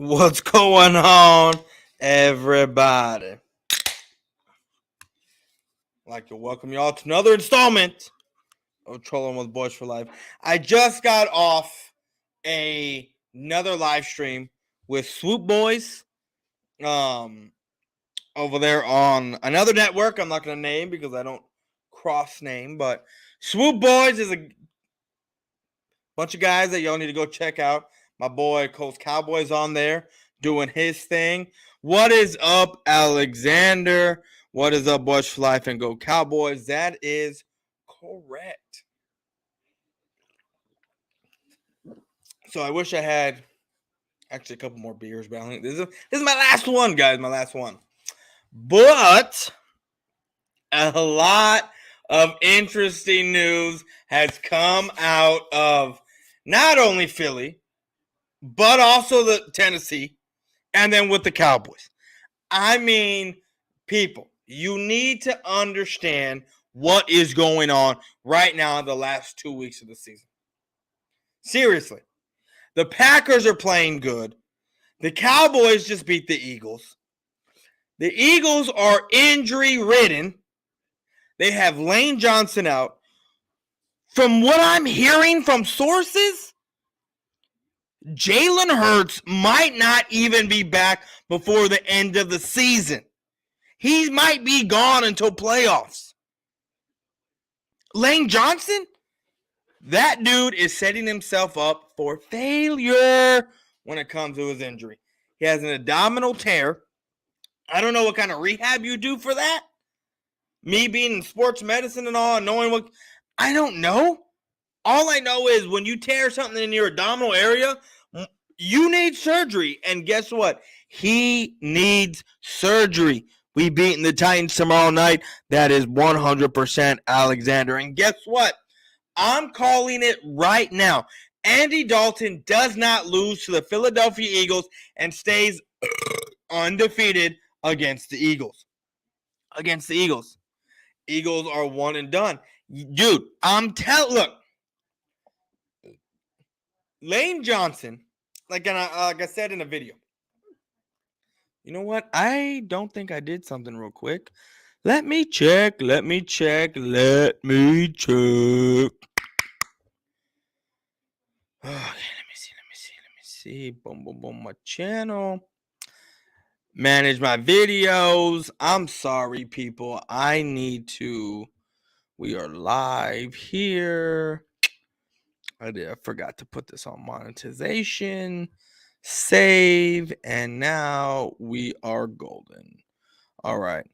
What's going on, everybody? I'd like to welcome you all to another installment of Trolling with Boyz4Life. I just got off another live stream with Swoop Boys over there on another network I'm not going to name because I don't cross name, but Swoop Boys is a bunch of guys that y'all need to go check out. My boy Coast Cowboys on there doing his thing. What is up, Alexander? What is up, Boyz4Life and Go Cowboys? That is correct. So I wish I had actually a couple more beers, but I think this is my last one, guys. My last one. But a lot of interesting news has come out of not only Philly, but also the Tennessee, and then with the Cowboys. I mean, people, you need to understand what is going on right now in the last 2 weeks of the season. Seriously. The Packers are playing good. The Cowboys just beat the Eagles. The Eagles are injury-ridden. They have Lane Johnson out. From what I'm hearing from sources, Jalen Hurts might not even be back before the end of the season. He might be gone until playoffs. Lane Johnson, that dude is setting himself up for failure when it comes to his injury. He has an abdominal tear. I don't know what kind of rehab you do for that. Me being in sports medicine and all, and knowing what, I don't know. All I know is when you tear something in your abdominal area, you need surgery. And guess what? He needs surgery. We beating the Titans tomorrow night. That is 100% Alexander. And guess what? I'm calling it right now. Andy Dalton does not lose to the Philadelphia Eagles and stays undefeated against the Eagles. Eagles are one and done. Dude, look. Lane Johnson, like I said in a video. You know what? I don't think I did something real quick. Let me check. Okay, let me see. Boom. My channel. Manage my videos. I'm sorry, people. We are live here. I forgot to put this on monetization. Save. And now we are golden. All right.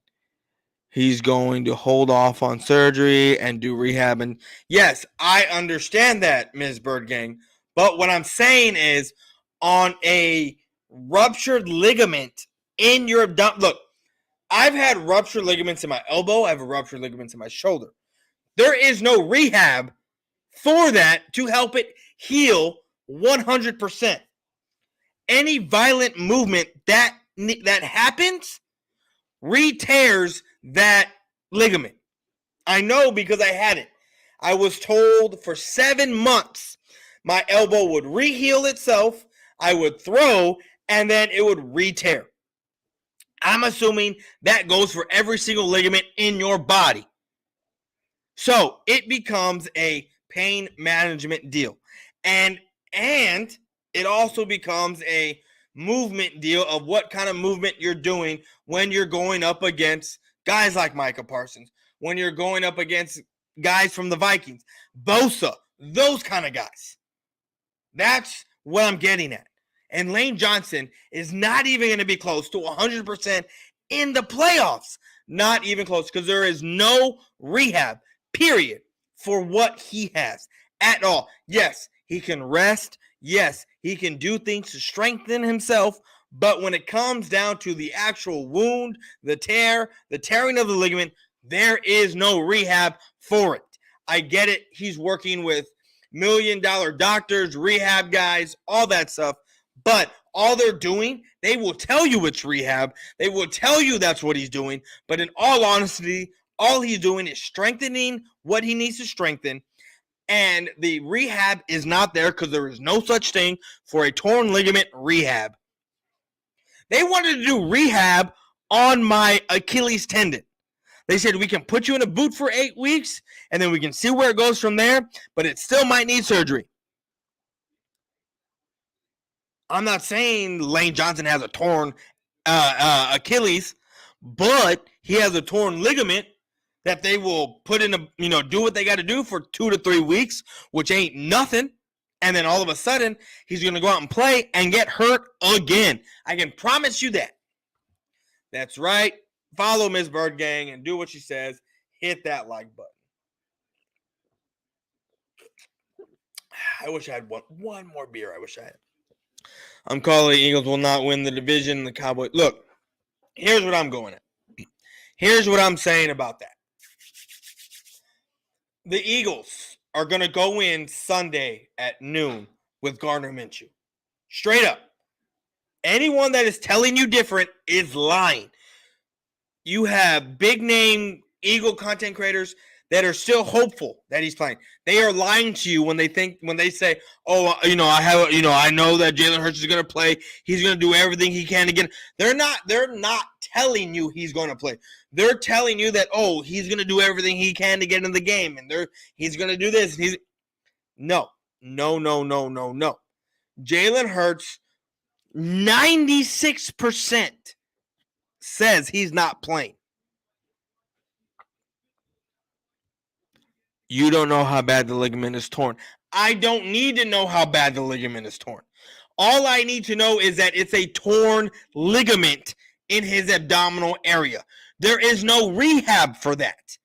He's going to hold off on surgery and do rehab. And yes, I understand that, Ms. Bird Gang. But what I'm saying is on a ruptured ligament in your abdomen. Look, I've had ruptured ligaments in my elbow. I have ruptured ligaments in my shoulder. There is no rehab for that to help it heal 100%. Any violent movement that happens re-tears that ligament. I know because I had it. I was told for 7 months my elbow would re-heal itself, I would throw, and then it would re-tear. I'm assuming that goes for every single ligament in your body. So it becomes a pain management deal. And it also becomes a movement deal of what kind of movement you're doing when you're going up against guys like Micah Parsons, when you're going up against guys from the Vikings, Bosa, those kind of guys. That's what I'm getting at. And Lane Johnson is not even going to be close to 100% in the playoffs. Not even close, because there is no rehab, period, for what he has at all. Yes, he can rest. Yes, he can do things to strengthen himself. But when it comes down to the actual wound, the tearing of the ligament, there is no rehab for it. I get it. He's working with $1 million doctors, rehab guys, all that stuff. But all they're doing, they will tell you it's rehab. They will tell you that's what he's doing. But in all honesty, all he's doing is strengthening what he needs to strengthen. And the rehab is not there because there is no such thing for a torn ligament rehab. They wanted to do rehab on my Achilles tendon. They said we can put you in a boot for 8 weeks, and then we can see where it goes from there, but it still might need surgery. I'm not saying Lane Johnson has a torn Achilles, but he has a torn ligament that they will put in a, do what they got to do for 2 to 3 weeks, which ain't nothing. And then all of a sudden, he's going to go out and play and get hurt again. I can promise you that. That's right. Follow Ms. Bird Gang and do what she says. Hit that like button. I wish I had one more beer. I wish I had. I'm calling the Eagles will not win the division. The Cowboys. Look, here's what I'm going at. Here's what I'm saying about that. The Eagles are going to go in Sunday at noon with Gardner Minshew. Straight up. Anyone that is telling you different is lying. You have big name Eagle content creators that are still hopeful that he's playing. They are lying to you when they say, "Oh, I know that Jalen Hurts is going to play. He's going to do everything he can again." They're not telling you he's going to play. They're telling you that, "Oh, he's going to do everything he can to get in the game, and he's going to do this." And no. Jalen Hurts, 96% says he's not playing. You don't know how bad the ligament is torn. I don't need to know how bad the ligament is torn. All I need to know is that it's a torn ligament in his abdominal area. There is no rehab for that.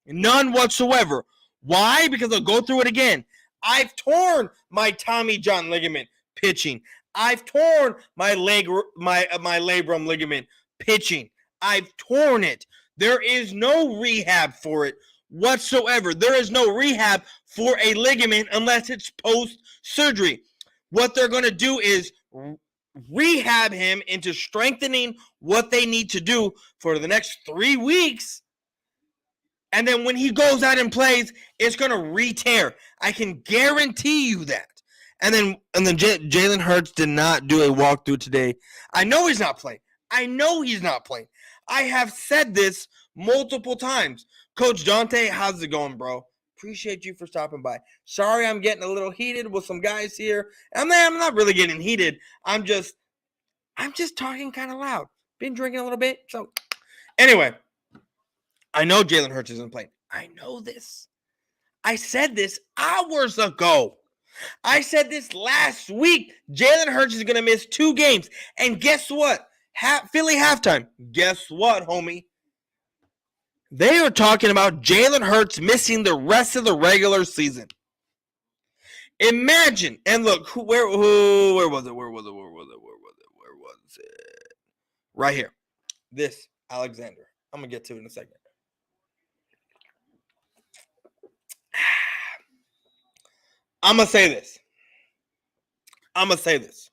None whatsoever. Why? Because I'll go through it again. I've torn my Tommy John ligament pitching. I've torn my labrum ligament pitching. I've torn it. There is no rehab for it whatsoever. There is no rehab for a ligament unless it's post-surgery. What they're going to do is rehab him into strengthening what they need to do for the next 3 weeks. And then when he goes out and plays, it's going to re-tear. I can guarantee you that. And then Jalen Hurts did not do a walkthrough today. I know he's not playing. I have said this multiple times. Coach Dante, how's it going, bro? Appreciate you for stopping by. Sorry I'm getting a little heated with some guys here. I'm not really getting heated. I'm just talking kind of loud. Been drinking a little bit. So anyway, I know Jalen Hurts isn't playing. I know this. I said this hours ago. I said this last week. Jalen Hurts is going to miss 2 games. And guess what? Philly halftime. Guess what, homie? They are talking about Jalen Hurts missing the rest of the regular season. Imagine, and look, where was it? Right here. This, Alexander. I'm going to get to it in a second. I'm going to say this.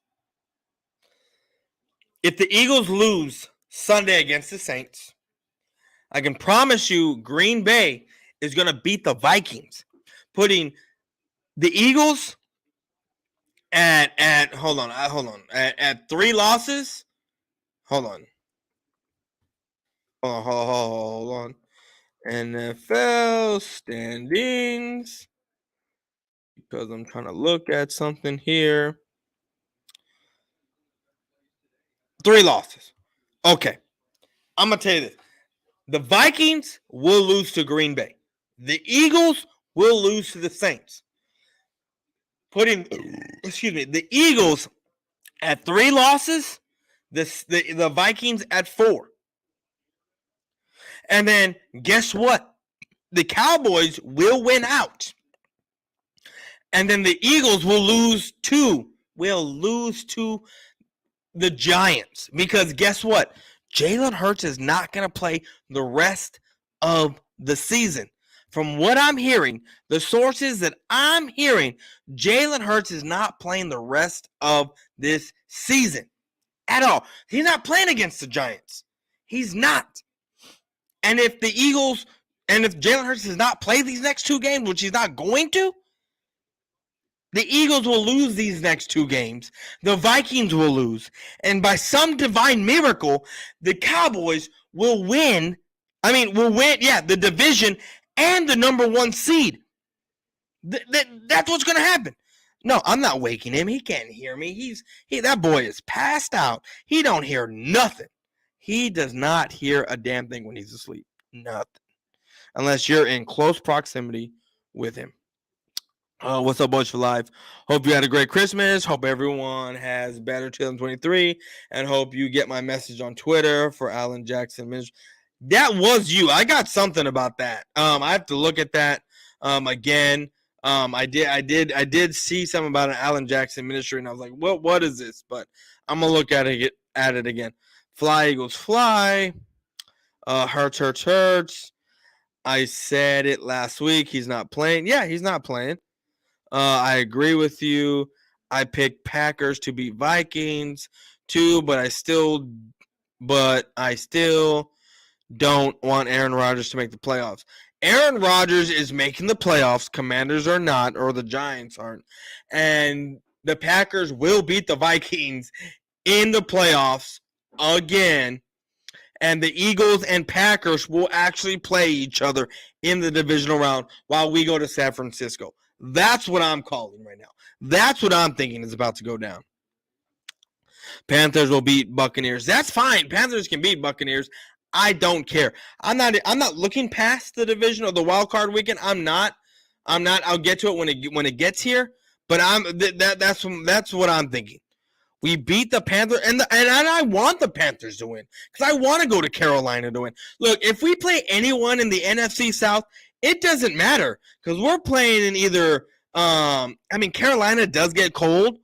If the Eagles lose Sunday against the Saints, I can promise you Green Bay is going to beat the Vikings, putting the Eagles at 3 losses. Hold on. NFL standings, because I'm trying to look at something here. 3 losses. Okay. I'm going to tell you this. The Vikings will lose to Green Bay. The Eagles will lose to the Saints. Putting the Eagles at 3 losses, the Vikings at 4. And then guess what? The Cowboys will win out. And then the Eagles will lose to the Giants. Because guess what? Jalen Hurts is not going to play the rest of the season. From what I'm hearing, the sources that I'm hearing, Jalen Hurts is not playing the rest of this season at all. He's not playing against the Giants. He's not. And if Jalen Hurts does not play these next 2 games, which he's not going to, The Eagles will lose these next two games. The Vikings will lose. And by some divine miracle, the Cowboys will win. The division and the number one seed. That's what's going to happen. No, I'm not waking him. He can't hear me. That boy is passed out. He don't hear nothing. He does not hear a damn thing when he's asleep. Nothing. Unless you're in close proximity with him. What's up, Boyz4Life? Hope you had a great Christmas. Hope everyone has better 2023. And hope you get my message on Twitter for Alan Jackson Ministry. That was you. I got something about that. I have to look at that again. I did see something about an Alan Jackson Ministry, and I was like, what is this? But I'm gonna look at it again. Fly, Eagles, fly. Hurts. I said it last week. He's not playing. Yeah, he's not playing. I agree with you. I picked Packers to beat Vikings too, but I still don't want Aaron Rodgers to make the playoffs. Aaron Rodgers is making the playoffs. Commanders are not, or the Giants aren't. And the Packers will beat the Vikings in the playoffs again. And the Eagles and Packers will actually play each other in the divisional round while we go to San Francisco. That's what I'm calling right now. That's what I'm thinking is about to go down. Panthers will beat Buccaneers. That's fine. Panthers can beat Buccaneers. I don't care. I'm not looking past the division or the wild card weekend. I'm not. I'll get to it when it gets here. But that's what I'm thinking. We beat the Panthers, and I want the Panthers to win because I want to go to Carolina to win. Look, if we play anyone in the NFC South, it doesn't matter because we're playing in either. Carolina does get cold,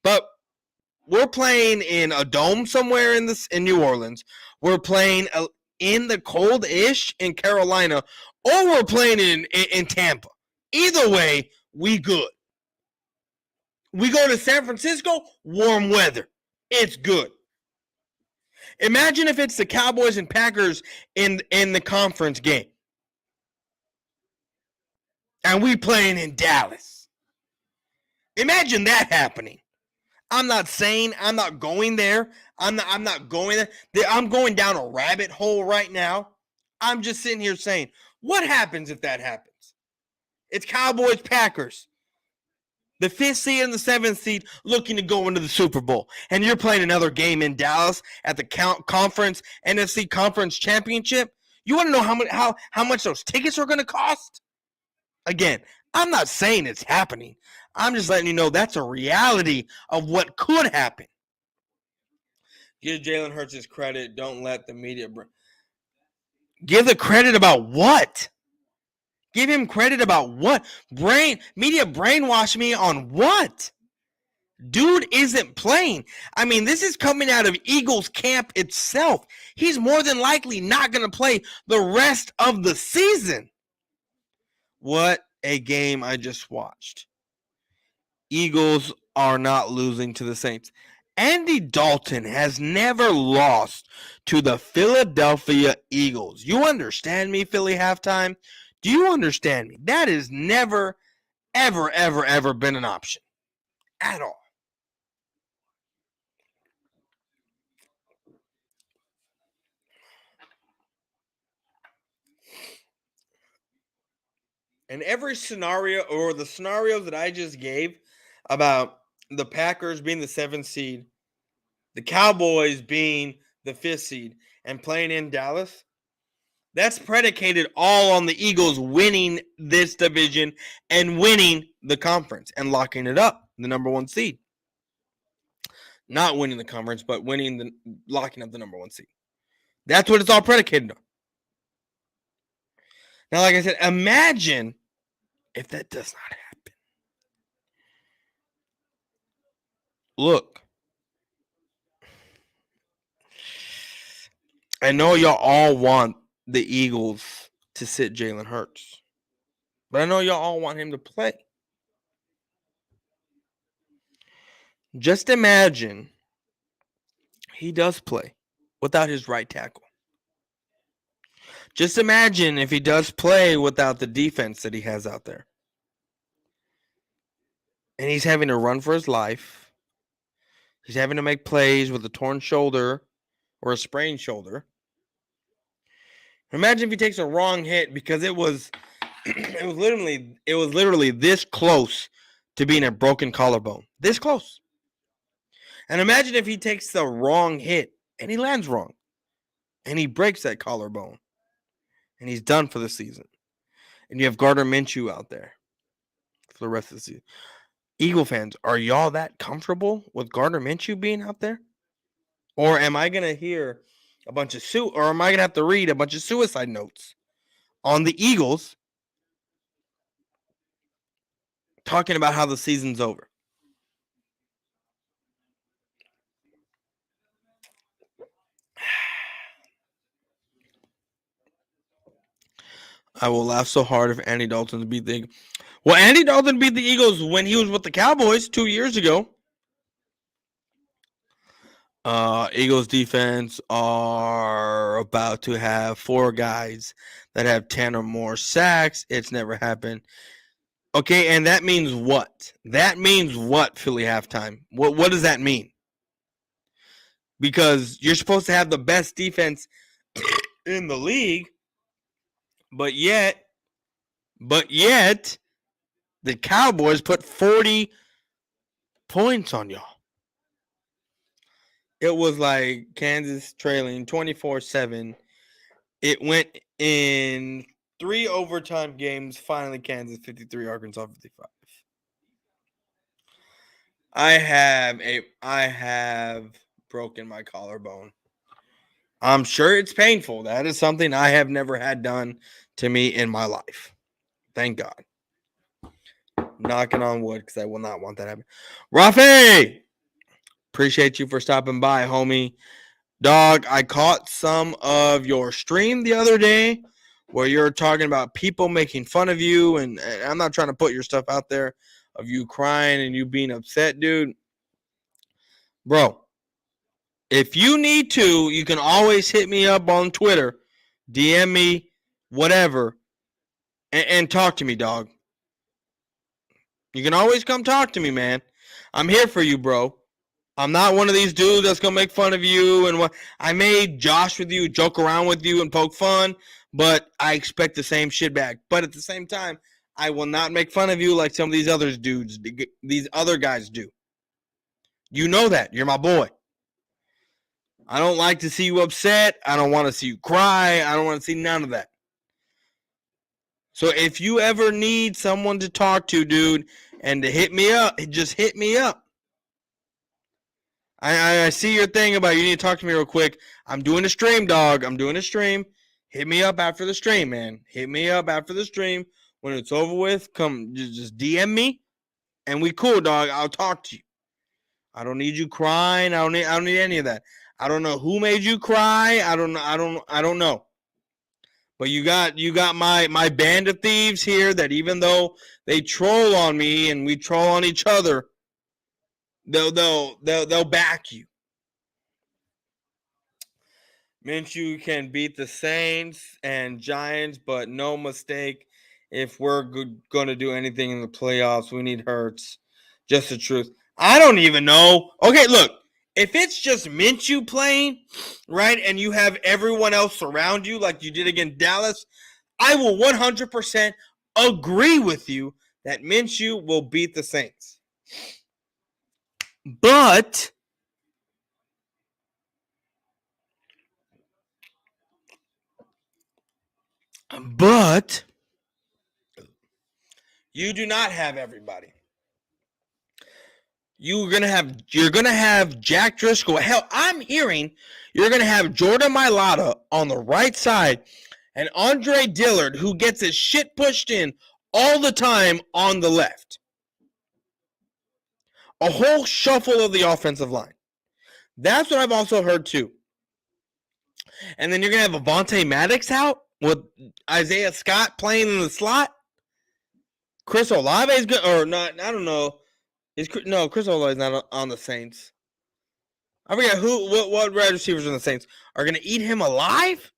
but we're playing in a dome somewhere in New Orleans. We're playing in the cold-ish in Carolina, or we're playing in Tampa. Either way, we good. We go to San Francisco, warm weather. It's good. Imagine if it's the Cowboys and Packers in the conference game. And we playing in Dallas. Imagine that happening. I'm not saying I'm not going there. I'm not going there. I'm going down a rabbit hole right now. I'm just sitting here saying, what happens if that happens? It's Cowboys, Packers. The 5th seed and the 7th seed looking to go into the Super Bowl. And you're playing another game in Dallas at the conference, NFC Conference Championship. You want to know how much those tickets are going to cost? Again, I'm not saying it's happening. I'm just letting you know that's a reality of what could happen. Give Jalen Hurts his credit. Don't let the media give the credit about what? Give him credit about what? Media brainwash me on what? Dude isn't playing. This is coming out of Eagles camp itself. He's more than likely not going to play the rest of the season. What a game I just watched. Eagles are not losing to the Saints. Andy Dalton has never lost to the Philadelphia Eagles. You understand me, Philly halftime? Do you understand me? That has never, ever, ever, ever been an option at all. And every scenario, or the scenarios that I just gave about the Packers being the 7th seed, the Cowboys being the 5th seed, and playing in Dallas, that's predicated all on the Eagles winning this division and winning the conference and locking it up, the number one seed. Not winning the conference, but locking up the number one seed. That's what it's all predicated on. Now, like I said, imagine if that does not happen. Look, I know y'all all want the Eagles to sit Jalen Hurts, but I know y'all all want him to play. Just imagine he does play without his right tackle. Just imagine if he does play without the defense that he has out there. and he's having to run for his life. He's having to make plays with a torn shoulder or a sprained shoulder. Imagine if he takes a wrong hit because it was literally this close to being a broken collarbone. This close. And imagine if he takes the wrong hit and he lands wrong and he breaks that collarbone and he's done for the season. And you have Gardner Minshew out there for the rest of the season. Eagle fans, are y'all that comfortable with Gardner Minshew being out there? Or am I going to hear a bunch of or am I going to have to read a bunch of suicide notes on the Eagles talking about how the season's over? I will laugh so hard if Andy Dalton beat the Eagles. Well, Andy Dalton beat the Eagles when he was with the Cowboys 2 years ago. Eagles defense are about to have 4 guys that have 10 or more sacks. It's never happened. Okay, and that means what? That means what, Philly halftime? What does that mean? Because you're supposed to have the best defense in the league, but yet the Cowboys put 40 points on y'all. It was like Kansas trailing 24-7. It went in 3 overtime games. Finally, Kansas 53, Arkansas 55. I have broken my collarbone. I'm sure it's painful. That is something I have never had done to me in my life. Thank God. Knocking on wood because I will not want that to happen. Rafi! Appreciate you for stopping by, homie. Dog, I caught some of your stream the other day where you're talking about people making fun of you, and I'm not trying to put your stuff out there of you crying and you being upset, dude. Bro, if you need to, you can always hit me up on Twitter, DM me, whatever, and talk to me, dog. You can always come talk to me, man. I'm here for you, bro. I'm not one of these dudes that's going to make fun of you. And what I may josh with you, joke around with you, and poke fun, but I expect the same shit back. But at the same time, I will not make fun of you like some of these other guys do. You know that. You're my boy. I don't like to see you upset. I don't want to see you cry. I don't want to see none of that. So if you ever need someone to talk to, dude, and to hit me up, just hit me up. I see your thing about you need to talk to me real quick. I'm doing a stream, dog. I'm doing a stream. Hit me up after the stream, man. Hit me up after the stream. When it's over with, come just DM me, and we cool, dog. I'll talk to you. I don't need you crying. I don't need any of that. I don't know who made you cry. I don't know. But you got my band of thieves here that even though they troll on me and we troll on each other, they'll back you. Minshew can beat the Saints and Giants, but no mistake, if we're going to do anything in the playoffs, we need Hurts. Just the truth. I don't even know. Okay, look, if it's just Minshew playing, right, and you have everyone else around you like you did against Dallas, I will 100% agree with you that Minshew will beat the Saints. But you do not have everybody. You're gonna have Jack Driscoll. Hell, I'm hearing you're gonna have Jordan Mailata on the right side and Andre Dillard, who gets his shit pushed in all the time, on the left. A whole shuffle of the offensive line. That's what I've also heard too. And then you're gonna have Avonte Maddox out with Isaiah Scott playing in the slot. Chris Olave is good, or not? I don't know. Chris Olave is not on the Saints. I forget what wide receivers in the Saints are going to eat him alive.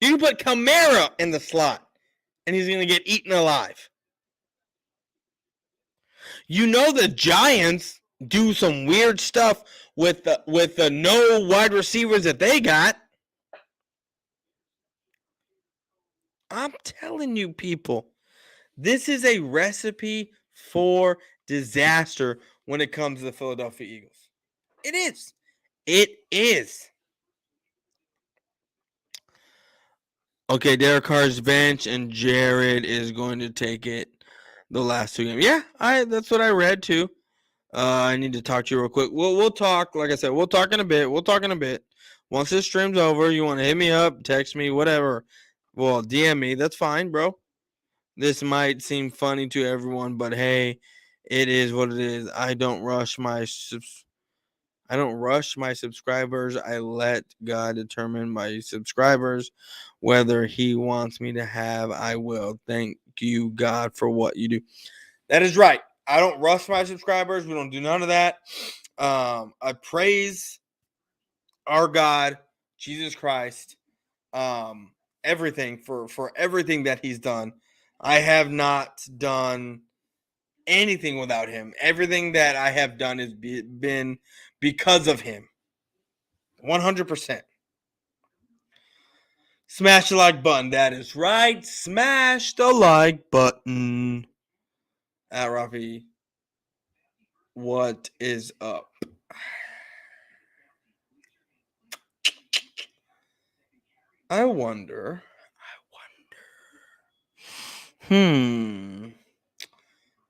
You can put Kamara in the slot, and he's going to get eaten alive. You know the Giants do some weird stuff with the no wide receivers that they got. I'm telling you, people, this is a recipe for disaster when it comes to the Philadelphia Eagles. It is. It is. Okay, Derek Carr's bench and Jared is going to take it the last 2 games. Yeah, that's what I read too. I need to talk to you real quick. We'll talk. Like I said, we'll talk in a bit. Once this stream's over, you want to hit me up, text me, whatever. Well, DM me. That's fine, bro. This might seem funny to everyone, but hey, it is what it is. I don't rush my subscribers. I let God determine my subscribers. Whether He wants me to have, I will. Thank you, God, for what you do. That is right. I don't rush my subscribers. We don't do none of that. I praise our God, Jesus Christ, everything for everything that He's done. I have not done anything without Him. Everything that I have done has been because of Him. 100%. Smash the like button. That is right. Smash the like button. Rafi, what is up? I wonder. You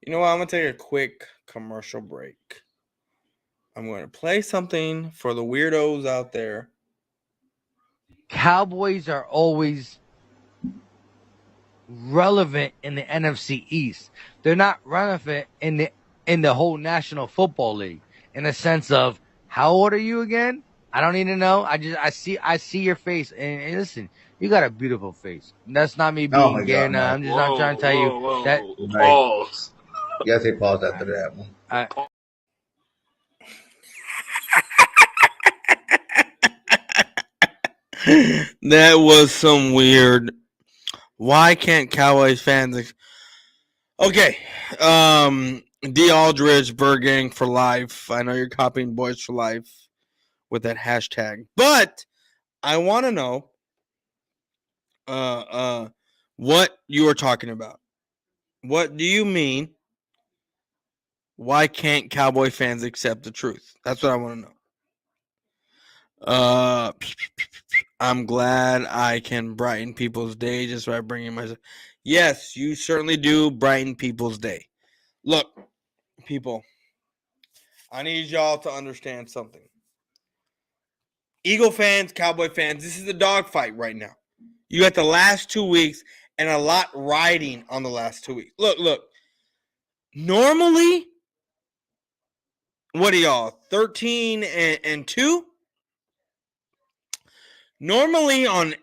know what? I'm going to take a quick commercial break. I'm going to play something for the weirdos out there. Cowboys are always relevant in the NFC East. They're not relevant in the whole National Football League in the sense of, how old are you again? I don't need to know. I see your face, and listen, you got a beautiful face. That's not me being gay. No, I'm trying to tell you that. Pause. You gotta say pause after that one. That was some weird. Why can't Cowboys fans? Okay, D Aldridge, Bergang for life. I know you're copying Boyz4Life with that hashtag, but I want to know, what you are talking about. What do you mean? Why can't Cowboy fans accept the truth? That's what I want to know. I'm glad I can brighten people's day just by bringing myself. Yes, you certainly do brighten people's day. Look, people, I need y'all to understand something. Eagle fans, Cowboy fans, this is a dogfight right now. You got the last 2 weeks and a lot riding on the last 2 weeks. Look. Normally, what are y'all, 13 and 2? Normally on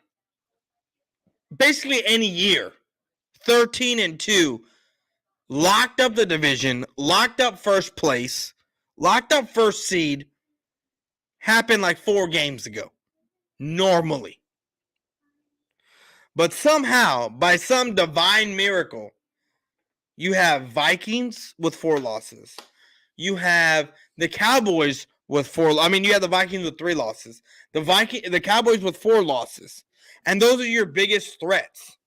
basically any year, 13 and 2, locked up the division, locked up first place, locked up first seed, happened like 4 games ago. Normally. But somehow, by some divine miracle, you have Vikings with 4 losses. You have the Cowboys with 4. You have the Vikings with 3 losses. The Cowboys with 4 losses. And those are your biggest threats.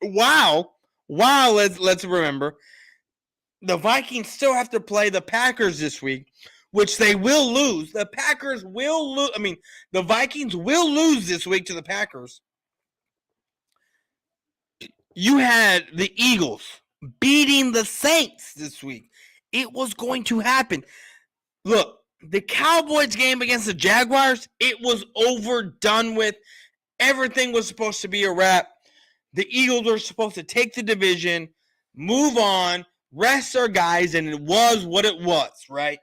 Wow, let's remember, the Vikings still have to play the Packers this week, which they will lose. The Packers will lose. The Vikings will lose this week to the Packers. You had the Eagles beating the Saints this week. It was going to happen. Look, the Cowboys game against the Jaguars, it was over, done with. Everything was supposed to be a wrap. The Eagles were supposed to take the division, move on, rest their guys, and it was what it was, right?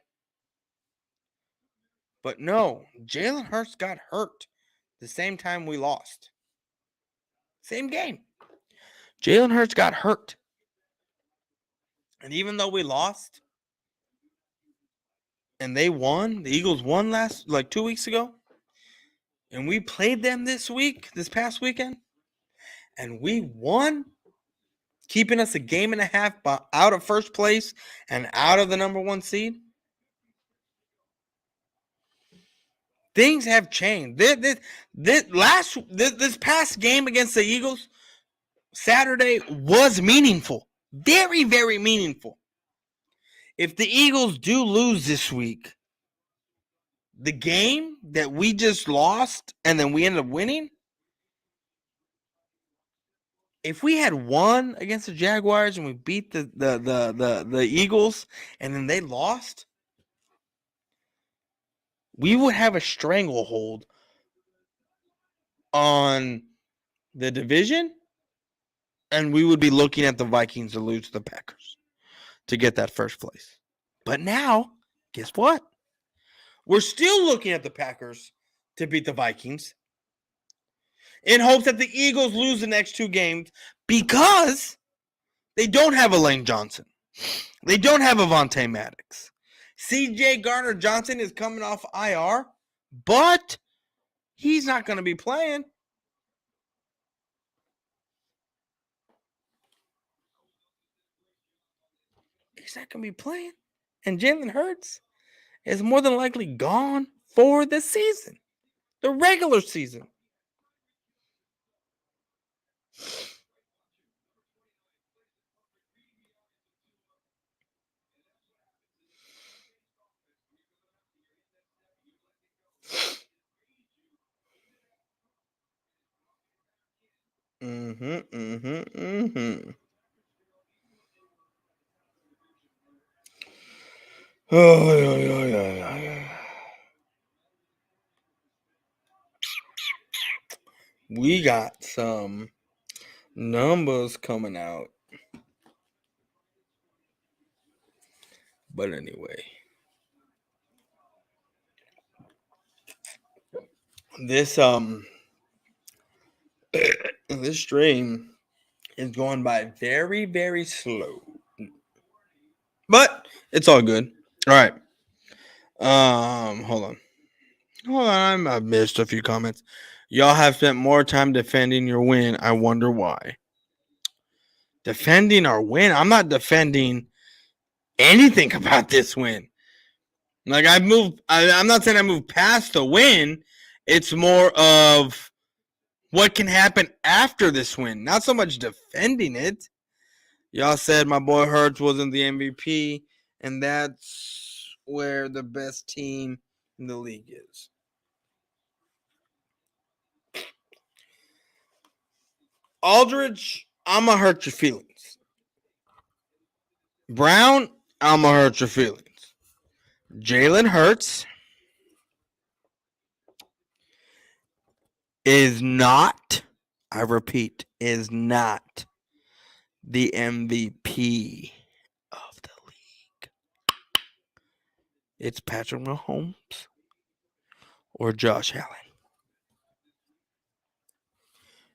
But no, Jalen Hurts got hurt the same time we lost. Same game. Jalen Hurts got hurt. And even though we lost, and they won, the Eagles won 2 weeks ago, and we played them this past weekend, and we won, keeping us a game and a half out of first place and out of the number 1 seed. Things have changed. This past game against the Eagles Saturday was meaningful. Very, very meaningful. If the Eagles do lose this week, the game that we just lost and then we ended up winning, if we had won against the Jaguars and we beat the Eagles and then they lost, we would have a stranglehold on the division, and we would be looking at the Vikings to lose to the Packers to get that first place. But now, guess what? We're still looking at the Packers to beat the Vikings in hopes that the Eagles lose the next 2 games because they don't have a Lane Johnson. They don't have a Vontae Maddox. C.J. Gardner-Johnson is coming off IR, but he's not going to be playing. He's not going to be playing. And Jalen Hurts is more than likely gone for the season, the regular season. We got some numbers coming out. But anyway, this this stream is going by very, very slow. But it's all good. All right. Hold on. I've missed a few comments. Y'all have spent more time defending your win. I wonder why. Defending our win? I'm not defending anything about this win. Like I'm not saying I moved past the win. It's more of what can happen after this win. Not so much defending it. Y'all said my boy Hurts wasn't the MVP, and that's where the best team in the league is. Aldridge, I'm going to hurt your feelings. Brown, I'm going to hurt your feelings. Jalen Hurts is not, I repeat, is not the MVP of the league. It's Patrick Mahomes or Josh Allen.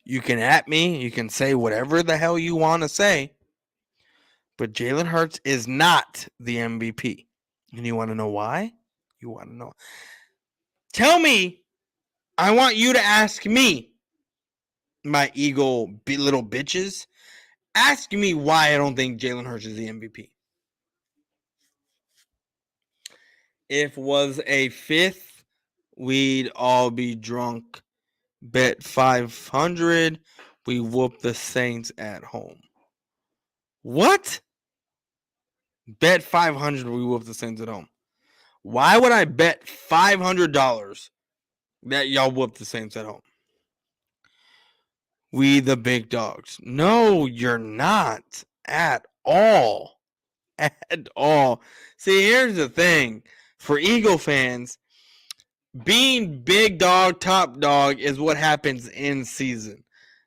You can at me, you can say whatever the hell you want to say, but Jalen Hurts is not the MVP. And you want to know why? You want to know. Tell me, I want you to ask me, my Eagle little bitches, ask me why I don't think Jalen Hurts is the MVP. If it was a 5th, we'd all be drunk. Bet 500, we whoop the Saints at home. What? Bet 500, we whoop the Saints at home. Why would I bet $500 that y'all whoop the Saints at home? We the big dogs. No, you're not at all. At all. See, here's the thing. For Eagle fans, being big dog, top dog is what happens in season.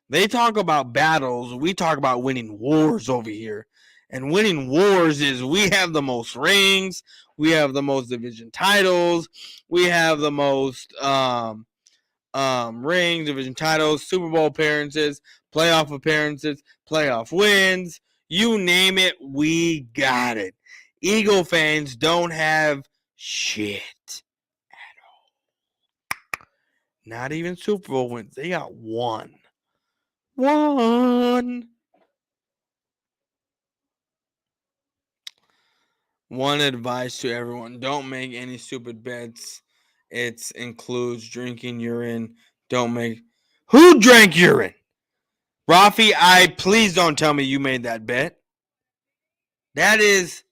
They talk about battles. We talk about winning wars over here. And winning wars is we have the most rings. We have the most division titles. We have the most rings, division titles, Super Bowl appearances, playoff appearances, playoff wins. You name it, we got it. Eagle fans don't have shit at all. Not even Super Bowl wins. They got one. one advice to everyone: don't make any stupid bets. It includes drinking urine. Don't make. Who drank urine? Rafi, please don't tell me you made that bet. That is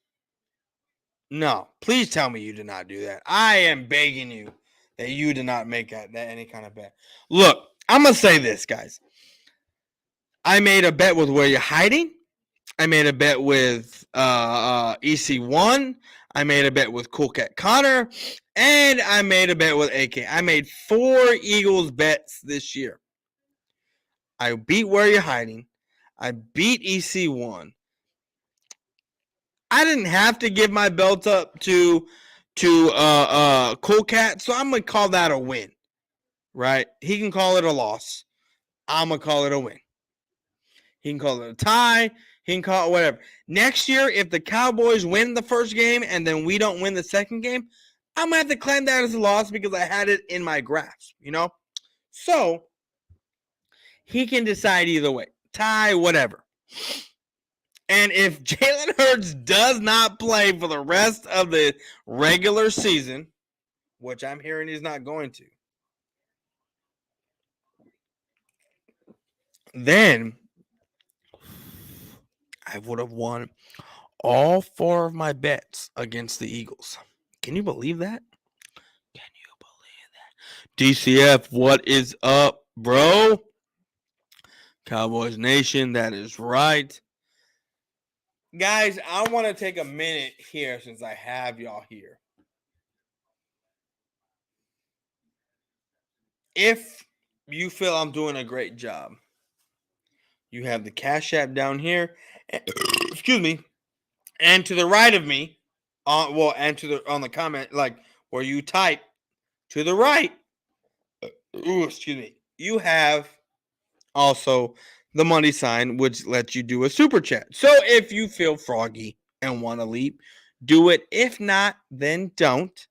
no. Please tell me you did not do that. I am begging you that you did not make that any kind of bet. Look, I'm gonna say this, guys. I made a bet with Where You're Hiding. I made a bet with EC1. I made a bet with Cool Cat Connor. And I made a bet with AK. I made 4 Eagles bets this year. I beat Where You're Hiding. I beat EC1. I didn't have to give my belt up to Cool Cat, so I'm going to call that a win. Right? He can call it a loss. I'm going to call it a win. He can call it a tie. He can call it whatever. Next year, if the Cowboys win the first game and then we don't win the second game, I'm going to have to claim that as a loss because I had it in my grasp, you know? So, he can decide either way. Tie, whatever. And if Jalen Hurts does not play for the rest of the regular season, which I'm hearing he's not going to, then I would have won all 4 of my bets against the Eagles. Can you believe that? Can you believe that? DCF, what is up, bro? Cowboys Nation, that is right. Guys, I want to take a minute here since I have y'all here. If you feel I'm doing a great job, you have the Cash App down here. Excuse me. And to the right of me, on the comment, like where you type to the right, excuse me, you have also the money sign, which lets you do a super chat. So if you feel froggy and want to leap, do it. If not, then don't.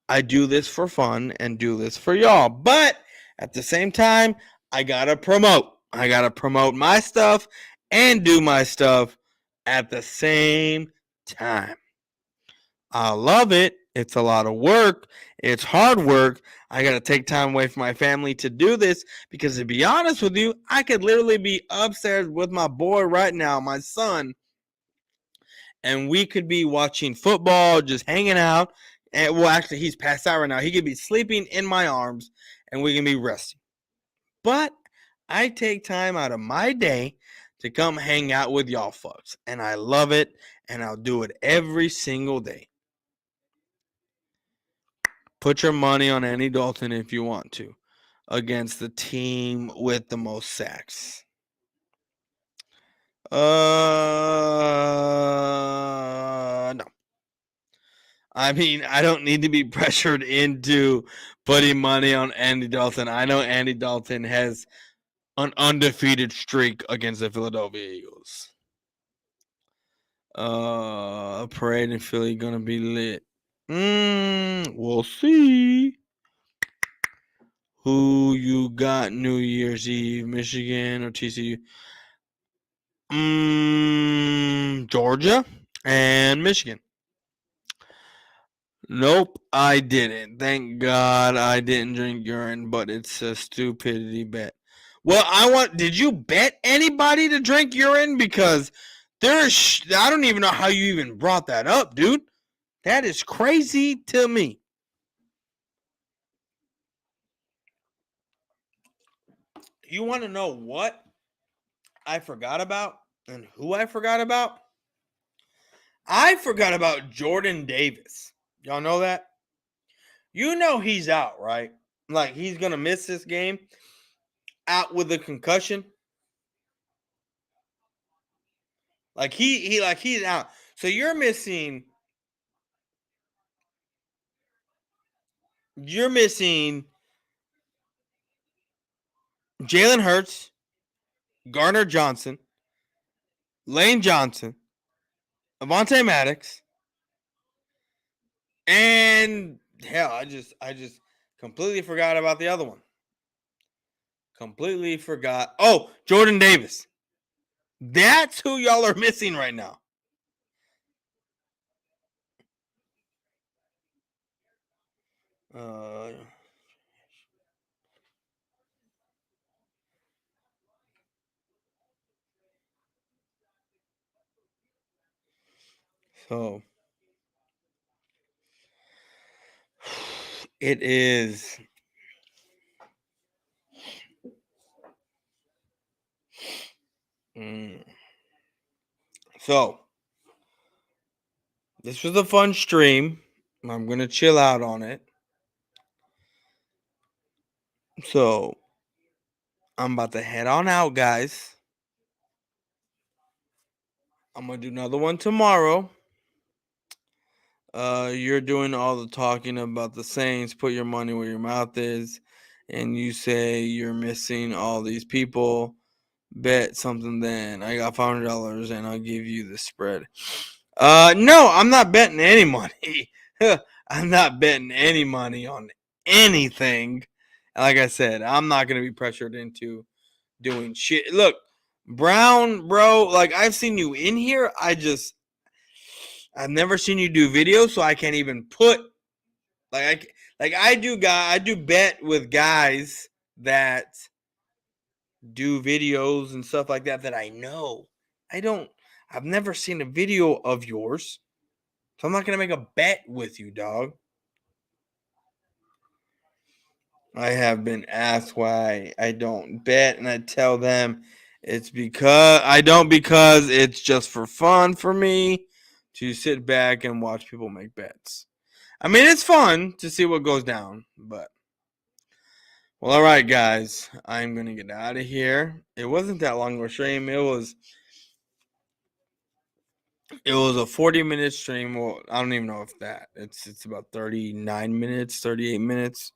I do this for fun and do this for y'all. But at the same time, I got to promote. I got to promote my stuff and do my stuff at the same time. I love it. It's a lot of work. It's hard work. I got to take time away from my family to do this because, to be honest with you, I could literally be upstairs with my boy right now, my son, and we could be watching football, just hanging out. And well, actually, he's passed out right now. He could be sleeping in my arms, and we can be resting. But I take time out of my day to come hang out with y'all folks, and I love it, and I'll do it every single day. Put your money on Andy Dalton if you want to against the team with the most sacks. No. I mean, I don't need to be pressured into putting money on Andy Dalton. I know Andy Dalton has an undefeated streak against the Philadelphia Eagles. A parade in Philly gonna be lit. We'll see. Who you got New Year's Eve, Michigan or TCU? Georgia and Michigan. Nope, I didn't. Thank God I didn't drink urine, but it's a stupidity bet. Well, did you bet anybody to drink urine? Because I don't even know how you even brought that up, dude. That is crazy to me. You want to know what I forgot about and who I forgot about? I forgot about Jordan Davis. Y'all know that? You know he's out, right? Like he's going to miss this game. Out with a concussion. Like he's out. So you're missing Jalen Hurts, Garner Johnson, Lane Johnson, Avonte Maddox, and hell, I just completely forgot about the other one. Completely forgot. Oh, Jordan Davis. That's who y'all are missing right now. Uh, so it is. So this was a fun stream. I'm gonna chill out on it. So I'm about to head on out, guys. I'm gonna do another one tomorrow. You're doing all the talking about the Saints. Put your money where your mouth is, and you say you're missing all these people. Bet something. Then I got $500, and I'll give you the spread. No, I'm not betting any money. I'm not betting any money on anything. Like I said, I'm not gonna be pressured into doing shit. Look, Brown, bro. Like I've seen you in here. I've never seen you do videos, so I can't even put I do bet with guys that do videos and stuff like that I know. I've never seen a video of yours, so I'm not gonna make a bet with you, dog. I have been asked why I don't bet, and I tell them it's because it's just for fun for me to sit back and watch people make bets. I mean, it's fun to see what goes down, but well, all right, guys, I'm gonna get out of here. It wasn't that long of a stream. It was a 40-minute stream. Well, I don't even know if that. It's about 39 minutes, 38 minutes.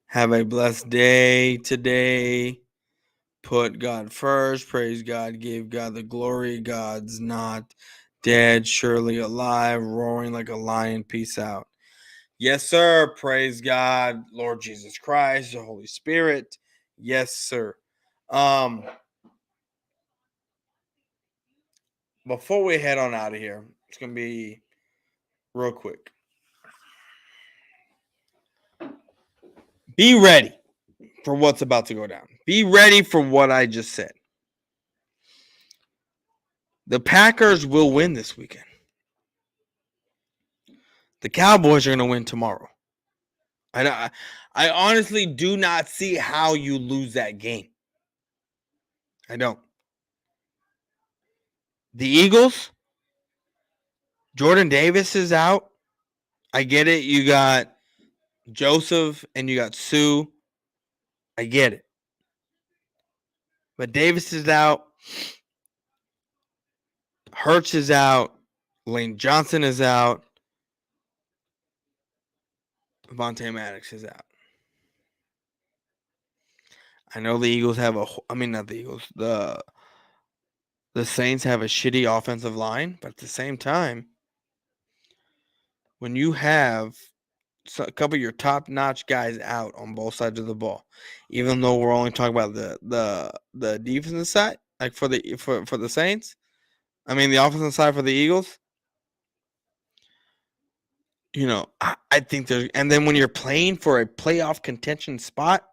Have a blessed day today. Put God first. Praise God. Give God the glory. God's not dead, surely alive, roaring like a lion. Peace out. Yes, sir. Praise God, Lord Jesus Christ, the Holy Spirit. Yes, sir. Before we head on out of here, it's gonna be real quick. Be ready for what's about to go down. Be ready for what I just said. The Packers will win this weekend. The Cowboys are gonna win tomorrow. I honestly do not see how you lose that game. I don't. The Eagles, Jordan Davis is out. I get it. You got Joseph and you got Sue. I get it. But Davis is out. Hurts is out. Lane Johnson is out. Vontae Maddox is out. I know the Eagles have not the Eagles. The Saints have a shitty offensive line, but at the same time, when you have a couple of your top-notch guys out on both sides of the ball, even though we're only talking about the defensive side, like for the Saints, I mean the offensive side for the Eagles, you know, I think there's, and then when you're playing for a playoff contention spot,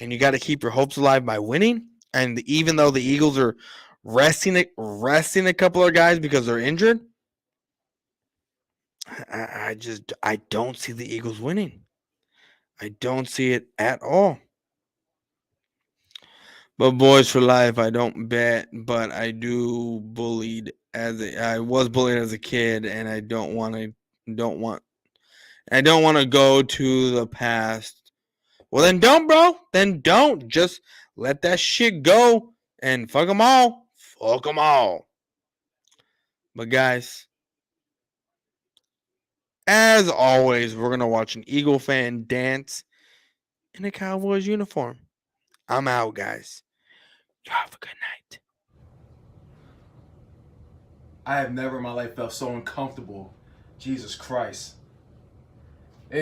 and you got to keep your hopes alive by winning, and even though the Eagles are resting a couple of guys because they're injured, I don't see the Eagles winning. I don't see it at all. But Boyz4Life, I don't bet, but I do I was bullied as a kid, and I don't want to go to the past. Well, then don't, bro. Then don't. Just let that shit go and fuck them all. Fuck them all. But guys, as always, we're gonna watch an Eagle fan dance in a Cowboys uniform. I'm out, guys. You have a good night. I have never in my life felt so uncomfortable. Jesus Christ.